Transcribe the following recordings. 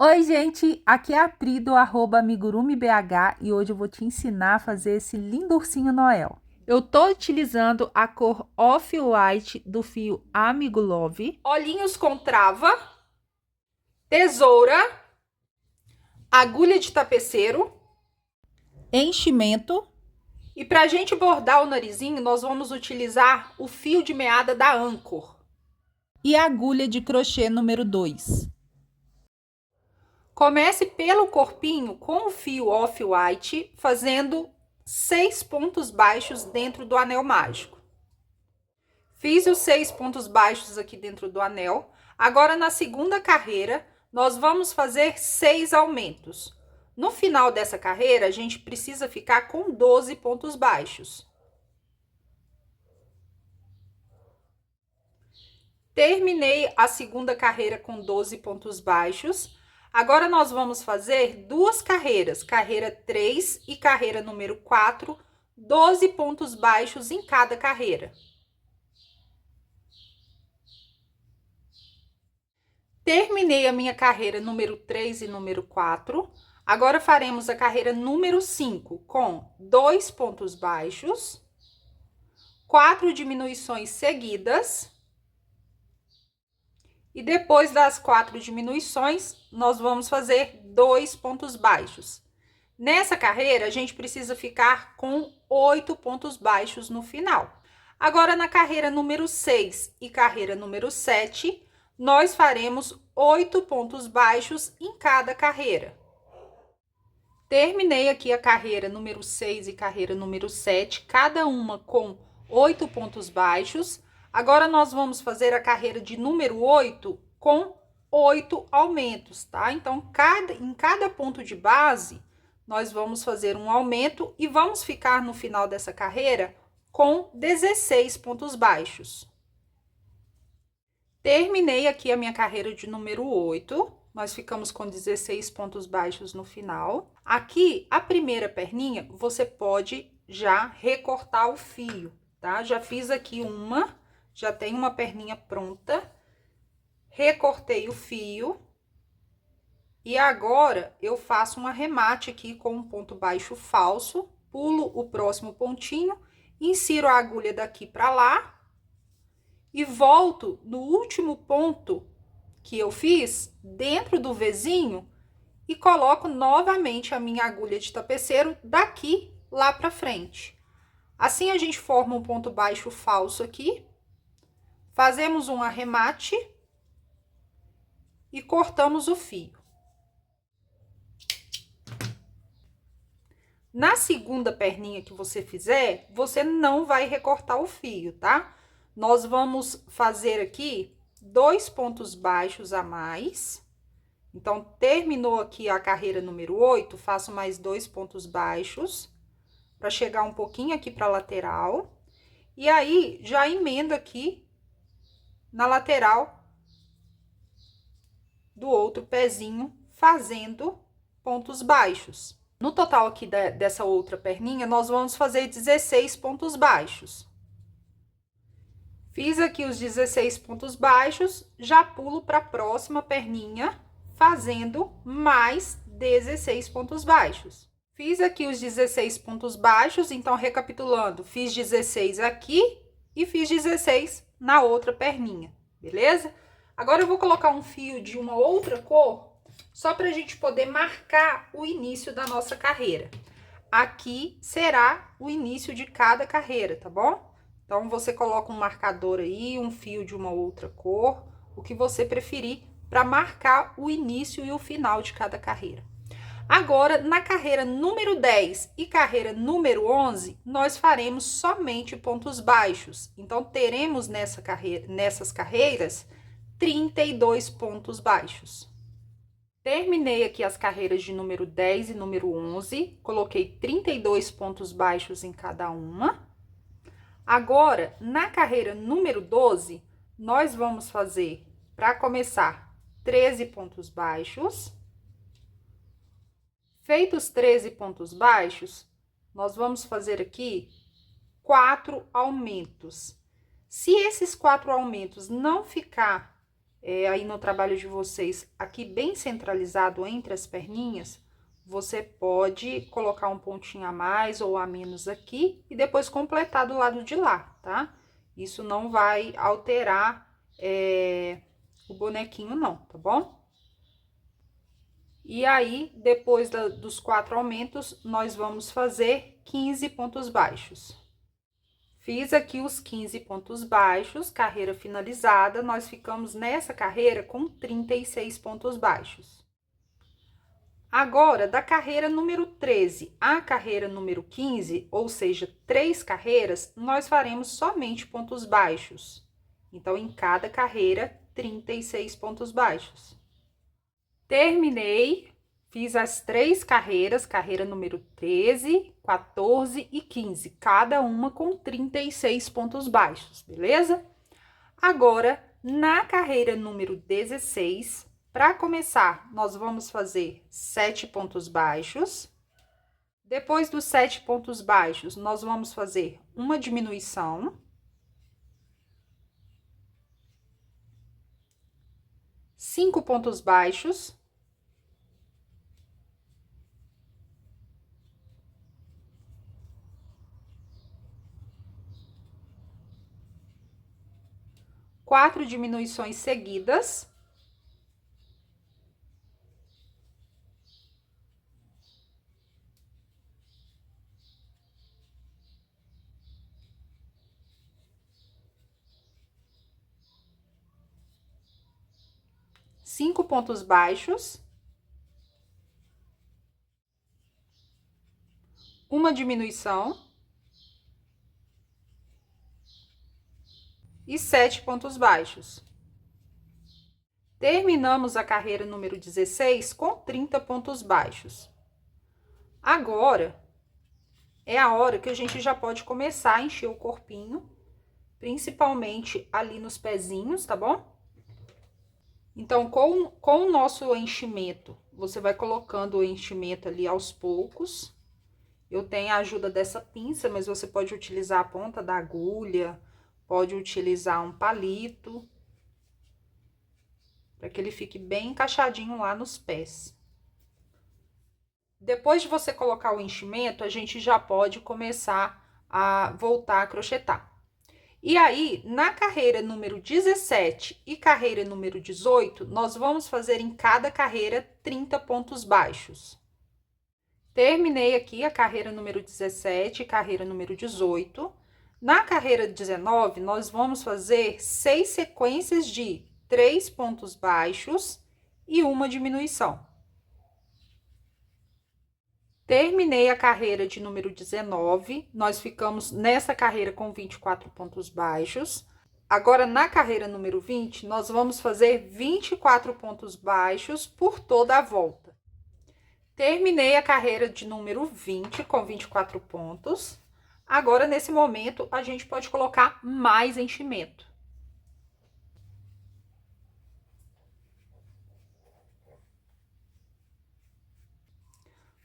Oi, gente! Aqui é a Pri do @amigurumibh e hoje eu vou te ensinar a fazer esse lindo ursinho Noel. Eu tô utilizando a cor Off-White do fio Amigo Love, olhinhos com trava, tesoura, agulha de tapeceiro, enchimento. E pra gente bordar o narizinho, nós vamos utilizar o fio de meada da Anchor e a agulha de crochê número 2. Comece pelo corpinho com o fio Off-White, fazendo 6 pontos baixos dentro do anel mágico. Fiz os 6 pontos baixos aqui dentro do anel. Agora, na segunda carreira, nós vamos fazer 6 aumentos. No final dessa carreira, a gente precisa ficar com 12 pontos baixos. Terminei a segunda carreira com 12 pontos baixos. Agora, nós vamos fazer duas carreiras, carreira 3 e carreira número 4, 12 pontos baixos em cada carreira. Terminei a minha carreira número 3 e número 4. Agora, faremos a carreira número 5 com 2 pontos baixos, 4 diminuições seguidas. E depois das 4 diminuições, nós vamos fazer 2 pontos baixos. Nessa carreira, a gente precisa ficar com 8 pontos baixos no final. Agora, na carreira número 6 e carreira número 7, nós faremos 8 pontos baixos em cada carreira. Terminei aqui a carreira número 6 e carreira número 7, cada uma com 8 pontos baixos. Agora, nós vamos fazer a carreira de número 8 com 8 aumentos, tá? Então, em cada ponto de base, nós vamos fazer um aumento e vamos ficar no final dessa carreira com 16 pontos baixos. Terminei aqui a minha carreira de número 8. Nós ficamos com 16 pontos baixos no final. Aqui, a primeira perninha, você pode já recortar o fio, tá? Já fiz aqui uma. Já tem uma perninha pronta, recortei o fio e agora eu faço um arremate aqui com um ponto baixo falso, pulo o próximo pontinho, insiro a agulha daqui para lá e volto no último ponto que eu fiz dentro do Vzinho e coloco novamente a minha agulha de tapeceiro daqui lá para frente. Assim a gente forma um ponto baixo falso aqui. Fazemos um arremate e cortamos o fio. Na segunda perninha que você fizer, você não vai recortar o fio, tá? Nós vamos fazer aqui 2 pontos baixos a mais. Então, terminou aqui a carreira número 8, faço mais 2 pontos baixos para chegar um pouquinho aqui para a lateral. E aí, já emendo aqui na lateral do outro pezinho, fazendo pontos baixos. No total aqui dessa outra perninha, nós vamos fazer 16 pontos baixos. Fiz aqui os 16 pontos baixos, já pulo para a próxima perninha, fazendo mais 16 pontos baixos. Fiz aqui os 16 pontos baixos, então, recapitulando, fiz 16 aqui e fiz 16 na outra perninha, beleza? Agora, eu vou colocar um fio de uma outra cor, só para a gente poder marcar o início da nossa carreira. Aqui será o início de cada carreira, tá bom? Então, você coloca um marcador aí, um fio de uma outra cor, o que você preferir, para marcar o início e o final de cada carreira. Agora, na carreira número 10 e carreira número 11, nós faremos somente pontos baixos. Então, teremos nessas carreiras 32 pontos baixos. Terminei aqui as carreiras de número 10 e número 11, coloquei 32 pontos baixos em cada uma. Agora, na carreira número 12, nós vamos fazer, para começar, 13 pontos baixos. Feitos 13 pontos baixos, nós vamos fazer aqui 4 aumentos. Se esses 4 aumentos não ficar aí no trabalho de vocês, aqui bem centralizado entre as perninhas, você pode colocar um pontinho a mais ou a menos aqui e depois completar do lado de lá, tá? Isso não vai alterar o bonequinho não, tá bom? E aí, depois dos 4 aumentos, nós vamos fazer 15 pontos baixos. Fiz aqui os 15 pontos baixos, carreira finalizada, nós ficamos nessa carreira com 36 pontos baixos. Agora, da carreira número 13 à carreira número 15, ou seja, 3 carreiras, nós faremos somente pontos baixos. Então, em cada carreira, 36 pontos baixos. Terminei, fiz as 3 carreiras, carreira número 13, 14 e 15, cada uma com 36 pontos baixos, beleza? Agora, na carreira número 16, para começar, nós vamos fazer 7 pontos baixos. Depois dos 7 pontos baixos, nós vamos fazer uma diminuição. 5 pontos baixos. Quatro diminuições seguidas. Cinco pontos baixos. Uma diminuição. E 7 pontos baixos. Terminamos a carreira número 16 com 30 pontos baixos. Agora, é a hora que a gente já pode começar a encher o corpinho, principalmente ali nos pezinhos, tá bom? Então, com o nosso enchimento, você vai colocando o enchimento ali aos poucos. Eu tenho a ajuda dessa pinça, mas você pode utilizar a ponta da agulha, pode utilizar um palito, para que ele fique bem encaixadinho lá nos pés. Depois de você colocar o enchimento, a gente já pode começar a voltar a crochetar. E aí, na carreira número 17 e carreira número 18, nós vamos fazer em cada carreira 30 pontos baixos. Terminei aqui a carreira número 17 e carreira número 18. Na carreira 19, nós vamos fazer 6 sequências de 3 pontos baixos e uma diminuição. Terminei a carreira de número 19, nós ficamos nessa carreira com 24 pontos baixos. Agora, na carreira número 20, nós vamos fazer 24 pontos baixos por toda a volta. Terminei a carreira de número 20 com 24 pontos. Agora, nesse momento, a gente pode colocar mais enchimento.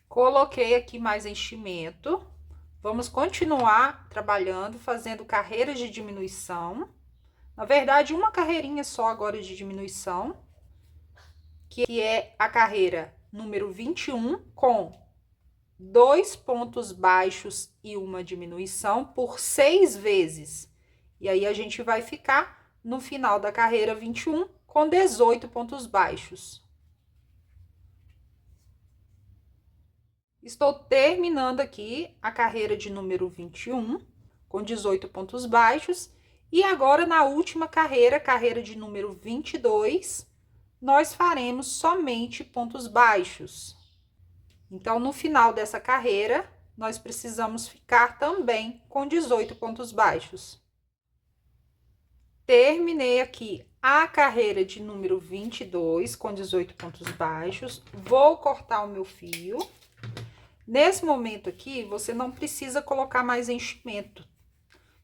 Coloquei aqui mais enchimento. Vamos continuar trabalhando, fazendo carreiras de diminuição. Na verdade, uma carreirinha só agora de diminuição, que é a carreira número 21, com 2 pontos baixos e uma diminuição por 6 vezes. E aí, a gente vai ficar no final da carreira 21 com 18 pontos baixos. Estou terminando aqui a carreira de número 21, com 18 pontos baixos. E agora, na última carreira, carreira de número 22, nós faremos somente pontos baixos. Então, no final dessa carreira, nós precisamos ficar também com 18 pontos baixos. Terminei aqui a carreira de número 22, com 18 pontos baixos. Vou cortar o meu fio. Nesse momento aqui, você não precisa colocar mais enchimento,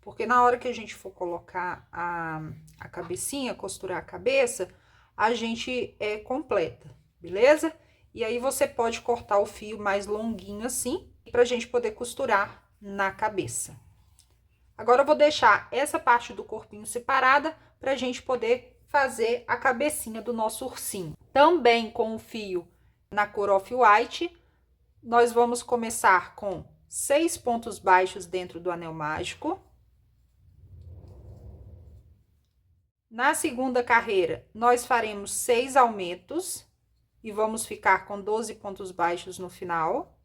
porque na hora que a gente for colocar a cabecinha, costurar a cabeça, a gente completa, beleza? E aí, você pode cortar o fio mais longuinho assim, pra gente poder costurar na cabeça. Agora, eu vou deixar essa parte do corpinho separada pra gente poder fazer a cabecinha do nosso ursinho. Também com o fio na cor off-white, nós vamos começar com 6 pontos baixos dentro do anel mágico. Na segunda carreira, nós faremos 6 aumentos e vamos ficar com 12 pontos baixos no final.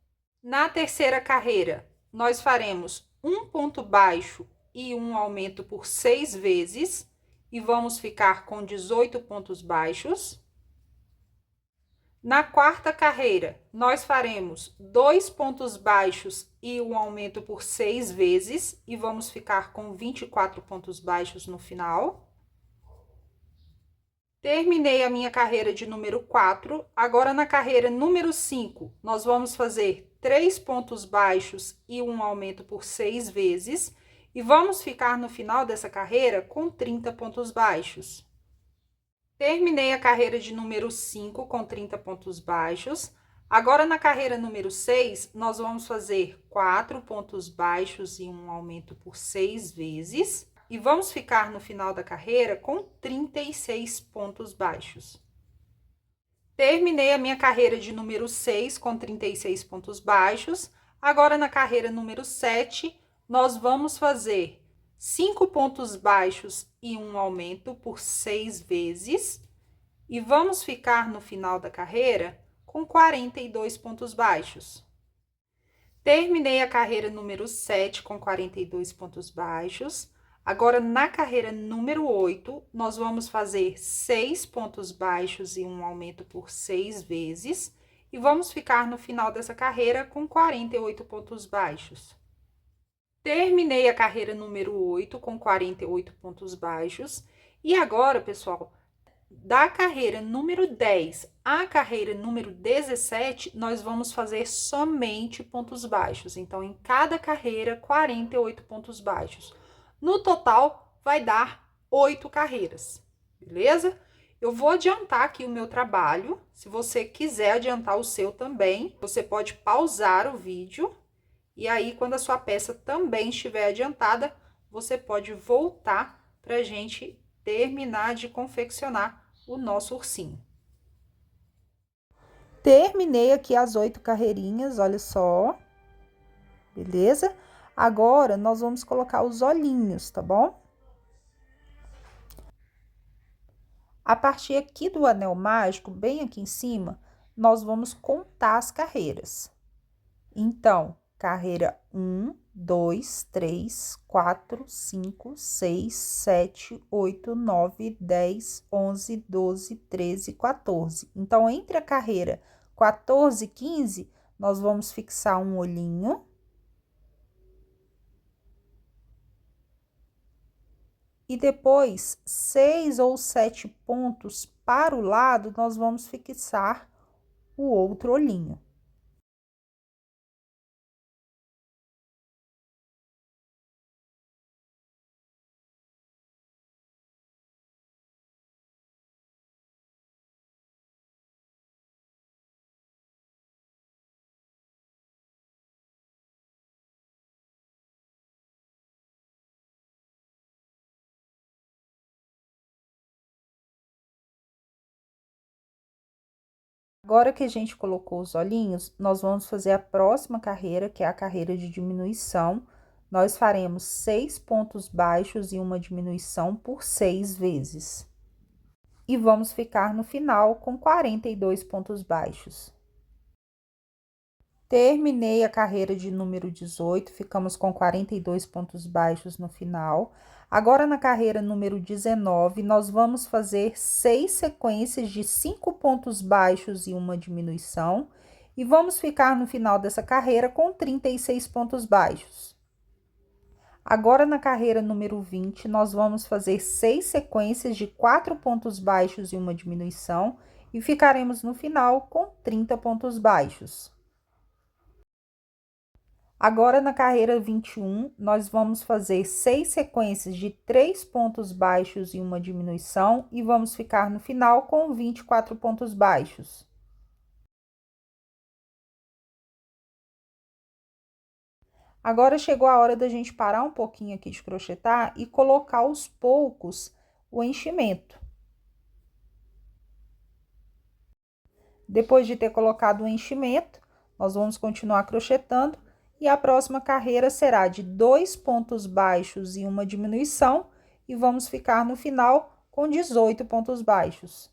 Na terceira carreira, nós faremos um ponto baixo e um aumento por 6 vezes e vamos ficar com 18 pontos baixos. Na quarta carreira, nós faremos 2 pontos baixos e um aumento por 6 vezes e vamos ficar com 24 pontos baixos no final. Terminei a minha carreira de número 4. Agora, na carreira número 5, nós vamos fazer 3 pontos baixos e um aumento por 6 vezes. E vamos ficar no final dessa carreira com 30 pontos baixos. Terminei a carreira de número 5 com 30 pontos baixos. Agora, na carreira número 6, nós vamos fazer 4 pontos baixos e um aumento por 6 vezes. E vamos ficar no final da carreira com 36 pontos baixos. Terminei a minha carreira de número 6 com 36 pontos baixos. Agora, na carreira número 7, nós vamos fazer 5 pontos baixos e um aumento por 6 vezes. E vamos ficar no final da carreira com 42 pontos baixos. Terminei a carreira número 7 com 42 pontos baixos. Agora, na carreira número 8, nós vamos fazer 6 pontos baixos e um aumento por 6 vezes. E vamos ficar no final dessa carreira com 48 pontos baixos. Terminei a carreira número 8 com 48 pontos baixos. E agora, pessoal, da carreira número 10 à carreira número 17, nós vamos fazer somente pontos baixos. Então, em cada carreira, 48 pontos baixos. No total, vai dar 8 carreiras, beleza? Eu vou adiantar aqui o meu trabalho. Se você quiser adiantar o seu também, você pode pausar o vídeo. E aí, quando a sua peça também estiver adiantada, você pode voltar para a gente terminar de confeccionar o nosso ursinho. Terminei aqui as 8 carreirinhas, olha só. Beleza? Agora, nós vamos colocar os olhinhos, tá bom? A partir aqui do anel mágico, bem aqui em cima, nós vamos contar as carreiras. Então, carreira 1, 2, 3, 4, 5, 6, 7, 8, 9, 10, 11, 12, 13, 14. Então, entre a carreira 14 e 15, nós vamos fixar um olhinho. E depois, 6 ou 7 pontos para o lado, nós vamos fixar o outro olhinho. Agora que a gente colocou os olhinhos, nós vamos fazer a próxima carreira, que é a carreira de diminuição. Nós faremos 6 pontos baixos e uma diminuição por 6 vezes. E vamos ficar no final com 42 pontos baixos. Terminei a carreira de número 18, ficamos com 42 pontos baixos no final. Agora, na carreira número 19, nós vamos fazer 6 sequências de 5 pontos baixos e uma diminuição. E vamos ficar no final dessa carreira com 36 pontos baixos. Agora, na carreira número 20, nós vamos fazer 6 sequências de 4 pontos baixos e uma diminuição. E ficaremos no final com 30 pontos baixos. Agora, na carreira 21, nós vamos fazer 6 sequências de 3 pontos baixos e uma diminuição e vamos ficar no final com 24 pontos baixos. Agora, chegou a hora da gente parar um pouquinho aqui de crochetar e colocar aos poucos o enchimento. Depois de ter colocado o enchimento, nós vamos continuar crochetando e a próxima carreira será de 2 pontos baixos e uma diminuição e vamos ficar no final com 18 pontos baixos.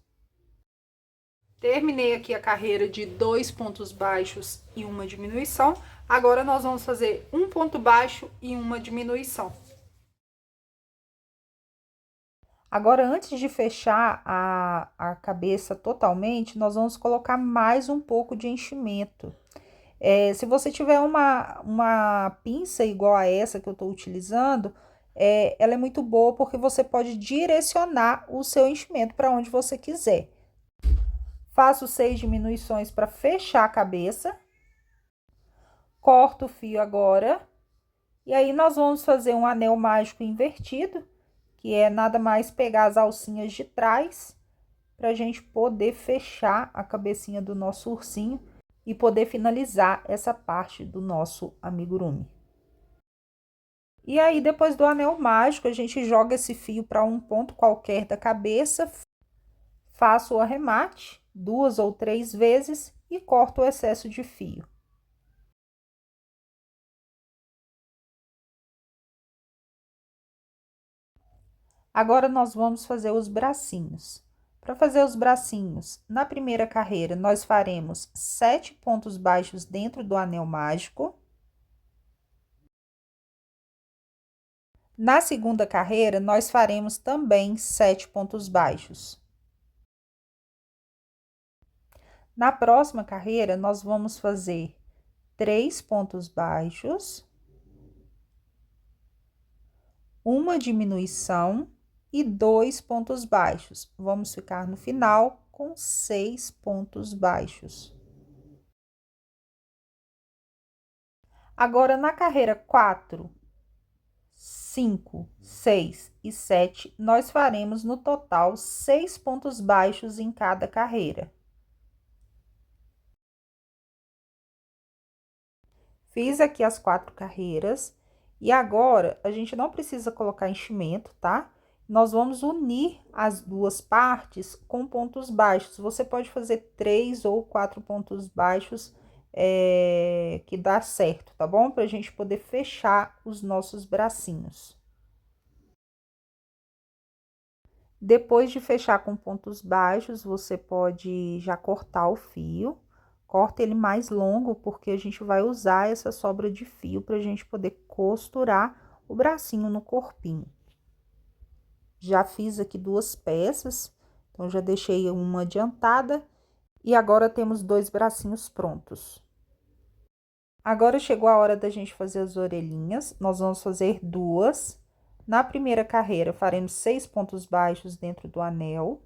Terminei aqui a carreira de 2 pontos baixos e uma diminuição. Agora nós vamos fazer um ponto baixo e uma diminuição. Agora, antes de fechar a cabeça totalmente, nós vamos colocar mais um pouco de enchimento. Se você tiver uma pinça igual a essa que eu estou utilizando, ela é muito boa porque você pode direcionar o seu enchimento para onde você quiser. Faço 6 diminuições para fechar a cabeça. Corto o fio agora. E aí, nós vamos fazer um anel mágico invertido, que é nada mais pegar as alcinhas de trás, para a gente poder fechar a cabecinha do nosso ursinho e poder finalizar essa parte do nosso amigurumi. E aí, depois do anel mágico, a gente joga esse fio para um ponto qualquer da cabeça, faço o arremate 2 ou 3 vezes e corto o excesso de fio. Agora, nós vamos fazer os bracinhos. Para fazer os bracinhos, na primeira carreira, nós faremos 7 pontos baixos dentro do anel mágico. Na segunda carreira, nós faremos também 7 pontos baixos. Na próxima carreira, nós vamos fazer 3 pontos baixos, uma diminuição e 2 pontos baixos. Vamos ficar no final com 6 pontos baixos. Agora, na carreira 4, 5, 6 e 7, nós faremos no total 6 pontos baixos em cada carreira. Fiz aqui as 4 carreiras e agora a gente não precisa colocar enchimento, tá? Nós vamos unir as duas partes com pontos baixos. Você pode fazer 3 ou 4 pontos baixos, que dá certo, tá bom? Pra gente poder fechar os nossos bracinhos. Depois de fechar com pontos baixos, você pode já cortar o fio. Corta ele mais longo, porque a gente vai usar essa sobra de fio pra gente poder costurar o bracinho no corpinho. Já fiz aqui 2 peças, então já deixei uma adiantada e agora temos 2 bracinhos prontos. Agora chegou a hora da gente fazer as orelhinhas, nós vamos fazer 2. Na primeira carreira, faremos 6 pontos baixos dentro do anel.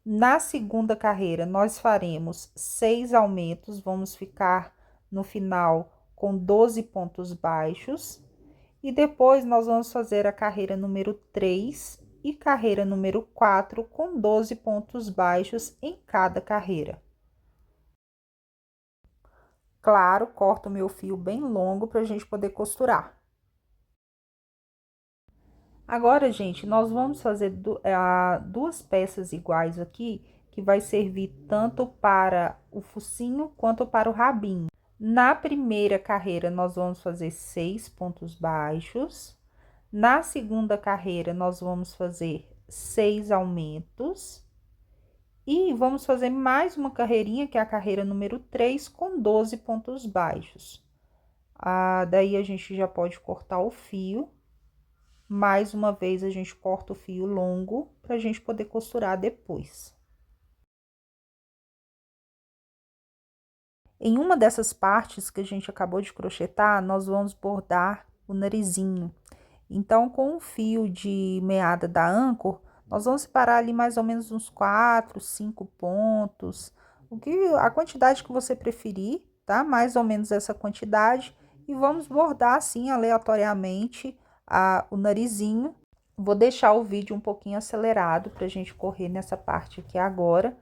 Na segunda carreira, nós faremos 6 aumentos, vamos ficar no final com 12 pontos baixos. E depois, nós vamos fazer a carreira número 3 e carreira número 4 com 12 pontos baixos em cada carreira. Claro, corto o meu fio bem longo para a gente poder costurar. Agora, gente, nós vamos fazer 2 peças iguais aqui, que vai servir tanto para o focinho quanto para o rabinho. Na primeira carreira, nós vamos fazer 6 pontos baixos. Na segunda carreira, nós vamos fazer 6 aumentos. E vamos fazer mais uma carreirinha, que é a carreira número 3, com 12 pontos baixos. Daí, a gente já pode cortar o fio. Mais uma vez, a gente corta o fio longo para a gente poder costurar depois. Em uma dessas partes que a gente acabou de crochetar, nós vamos bordar o narizinho. Então, com o fio de meada da Anchor, nós vamos separar ali mais ou menos uns 4, 5 pontos, a quantidade que você preferir, tá? Mais ou menos essa quantidade. E vamos bordar assim, aleatoriamente, o narizinho. Vou deixar o vídeo um pouquinho acelerado para a gente correr nessa parte aqui agora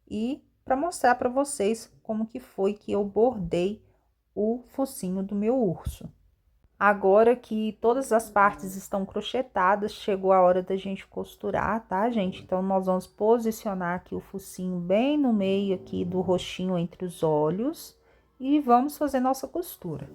e para mostrar para vocês como que foi que eu bordei o focinho do meu urso. Agora que todas as partes estão crochetadas, chegou a hora da gente costurar, tá, gente? Então, nós vamos posicionar aqui o focinho bem no meio aqui do roxinho entre os olhos e vamos fazer nossa costura.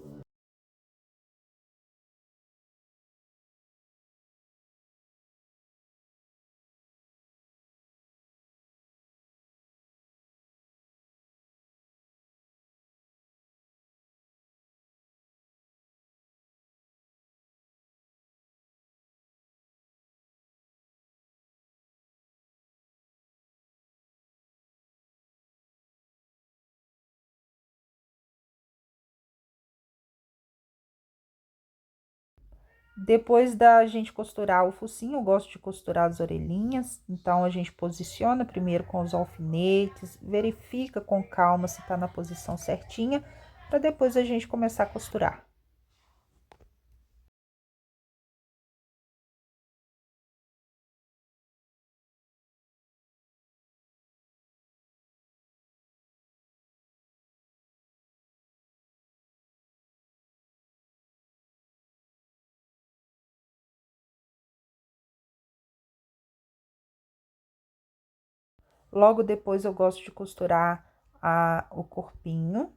Depois da gente costurar o focinho, eu gosto de costurar as orelhinhas. Então, a gente posiciona primeiro com os alfinetes, verifica com calma se tá na posição certinha, para depois a gente começar a costurar. Logo depois eu gosto de costurar o corpinho.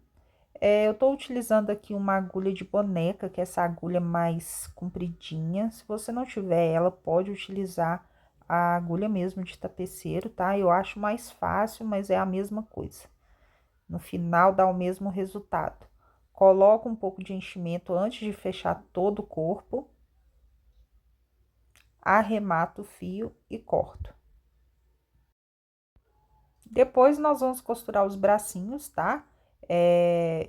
Eu tô utilizando aqui uma agulha de boneca, que é essa agulha mais compridinha. Se você não tiver ela, pode utilizar a agulha mesmo de tapeceiro, tá? Eu acho mais fácil, mas é a mesma coisa. No final dá o mesmo resultado. Coloco um pouco de enchimento antes de fechar todo o corpo. Arremato o fio e corto. Depois, nós vamos costurar os bracinhos, tá?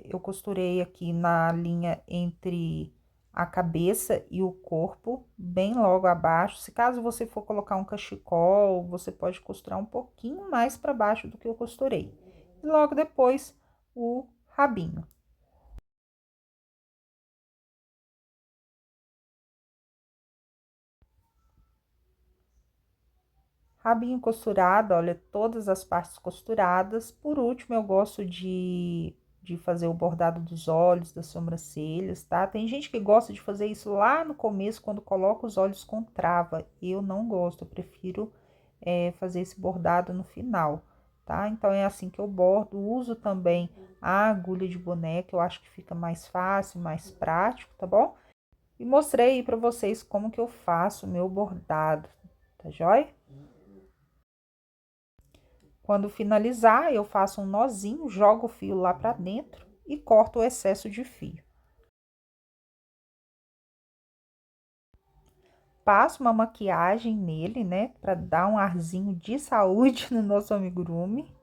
Eu costurei aqui na linha entre a cabeça e o corpo, bem logo abaixo. Se caso você for colocar um cachecol, você pode costurar um pouquinho mais para baixo do que eu costurei. E logo depois, o rabinho. Rabinho costurado, olha, todas as partes costuradas. Por último, eu gosto de fazer o bordado dos olhos, das sobrancelhas, tá? Tem gente que gosta de fazer isso lá no começo, quando coloca os olhos com trava. Eu não gosto, eu prefiro fazer esse bordado no final, tá? Então, é assim que eu bordo. Uso também a agulha de boneca, eu acho que fica mais fácil, mais prático, tá bom? E mostrei aí pra vocês como que eu faço o meu bordado, tá joia? Quando finalizar, eu faço um nozinho, jogo o fio lá para dentro e corto o excesso de fio. Passo uma maquiagem nele, né, para dar um arzinho de saúde no nosso amigurumi.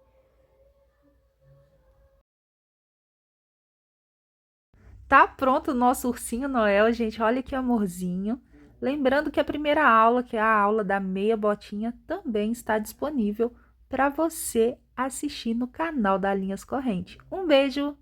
Tá pronto o nosso ursinho Noel, gente. Olha que amorzinho. Lembrando que a primeira aula, que é a aula da meia botinha, também está disponível para você assistir no canal da Linhas Corrente. Um beijo!